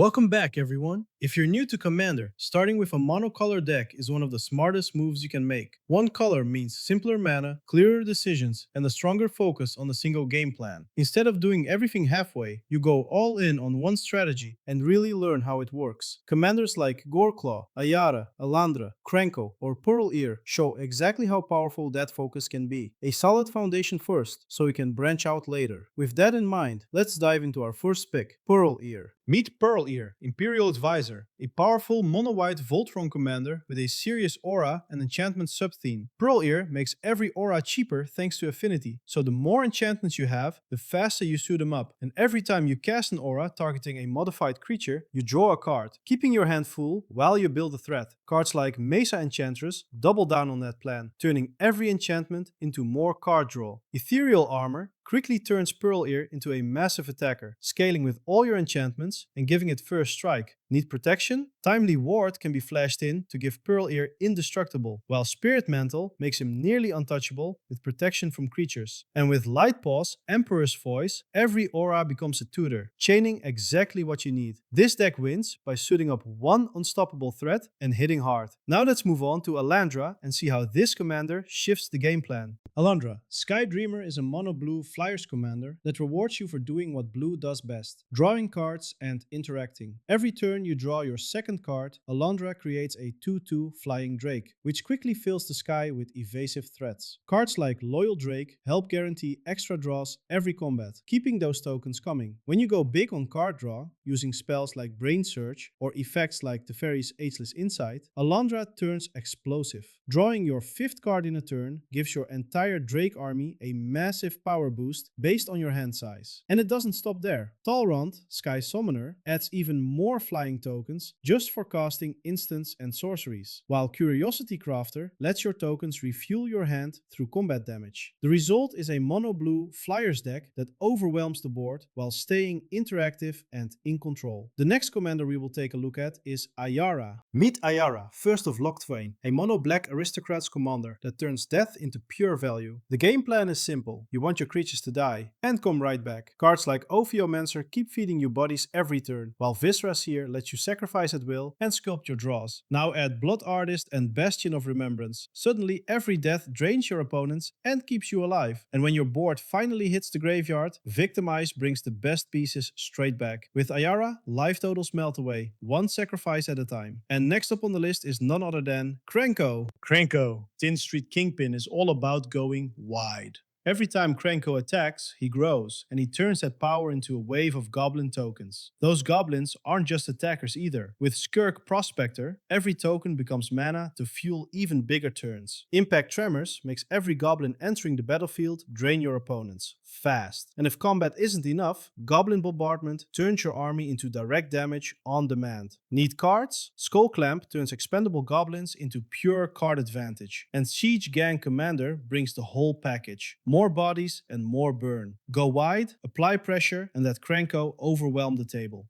Welcome back, everyone. If you're new to Commander, starting with a monocolor deck is one of the smartest moves you can make. One color means simpler mana, clearer decisions, and a stronger focus on a single game plan. Instead of doing everything halfway, you go all in on one strategy and really learn how it works. Commanders like Goreclaw, Ayara, Alandra, Krenko, or Pearl Ear show exactly how powerful that focus can be. A solid foundation first, so you can branch out later. With that in mind, let's dive into our first pick, Pearl Ear. Meet Pearl Ear, Imperial Advisor, a powerful mono-white Voltron commander with a serious aura and enchantment sub-theme. Pearl Ear makes every aura cheaper thanks to affinity, so the more enchantments you have, the faster you suit them up. And every time you cast an aura targeting a modified creature, you draw a card, keeping your hand full while you build a threat. Cards like Mesa Enchantress double down on that plan, turning every enchantment into more card draw. Ethereal Armor quickly turns Pearl Ear into a massive attacker, scaling with all your enchantments and giving it first strike. Need protection? Timely Ward can be flashed in to give Pearl Ear indestructible, while Spirit Mantle makes him nearly untouchable with protection from creatures. And with Light Paws, Emperor's Voice, every aura becomes a tutor, chaining exactly what you need. This deck wins by suiting up one unstoppable threat and hitting hard. Now let's move on to Alandra and see how this commander shifts the game plan. Alandra, Sky Dreamer is a mono-blue Flyers commander that rewards you for doing what blue does best, drawing cards and interacting. Every turn you draw your second card, Alandra creates a 2/2 Flying Drake, which quickly fills the sky with evasive threats. Cards like Loyal Drake help guarantee extra draws every combat, keeping those tokens coming. When you go big on card draw, using spells like Brain Surge or effects like Teferi's Ageless Insight, Alandra turns explosive. Drawing your fifth card in a turn gives your entire Drake army a massive power boost based on your hand size. And it doesn't stop there. Talrond, Sky Summoner, adds even more flying tokens just for casting instants and sorceries, while Curiosity Crafter lets your tokens refuel your hand through combat damage. The result is a mono-blue Flyers deck that overwhelms the board while staying interactive and in control. The next commander we will take a look at is Ayara. Meet Ayara, first of Locthwain, a mono-black aristocrats commander that turns death into pure value. The game plan is simple. You want your creatures to die and come right back. Cards like Ophiomancer keep feeding you bodies every turn, while Viscera Seer lets you sacrifice at will and sculpt your draws. Now add Blood Artist and Bastion of Remembrance. Suddenly every death drains your opponents and keeps you alive. And when your board finally hits the graveyard, Victimize brings the best pieces straight back. With Ayara, life totals melt away, one sacrifice at a time. And next up on the list is none other than Krenko. Krenko, Street Kingpin, is all about going wide. Every time Krenko attacks, he grows, and he turns that power into a wave of goblin tokens. Those goblins aren't just attackers either. With Skirk Prospector, every token becomes mana to fuel even bigger turns. Impact Tremors makes every goblin entering the battlefield drain your opponents fast. And if combat isn't enough, Goblin Bombardment turns your army into direct damage on demand. Need cards? Skull Clamp turns expendable goblins into pure card advantage. And Siege Gang Commander brings the whole package. More bodies and more burn. Go wide, apply pressure, and let Krenko overwhelm the table.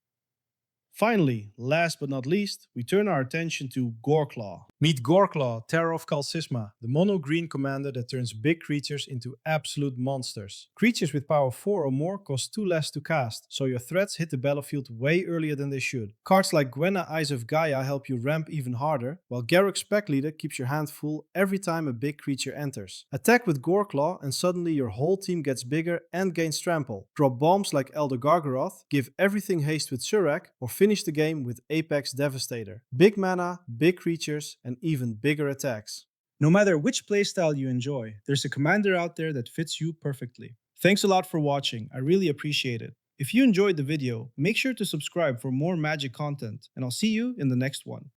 Finally, last but not least, we turn our attention to Goreclaw. Meet Goreclaw, Terror of Qal Sisma, the mono-green commander that turns big creatures into absolute monsters. Creatures with power 4 or more cost 2 less to cast, so your threats hit the battlefield way earlier than they should. Cards like Gwenna, Eyes of Gaia help you ramp even harder, while Garruk Spec Leader keeps your hand full every time a big creature enters. Attack with Goreclaw and suddenly your whole team gets bigger and gains trample. Drop bombs like Elder Gargaroth, give everything haste with Surak, or finish the game with Apex Devastator. Big mana, big creatures, and even bigger attacks. No matter which playstyle you enjoy, there's a commander out there that fits you perfectly. Thanks a lot for watching, I really appreciate it. If you enjoyed the video, make sure to subscribe for more Magic content, and I'll see you in the next one.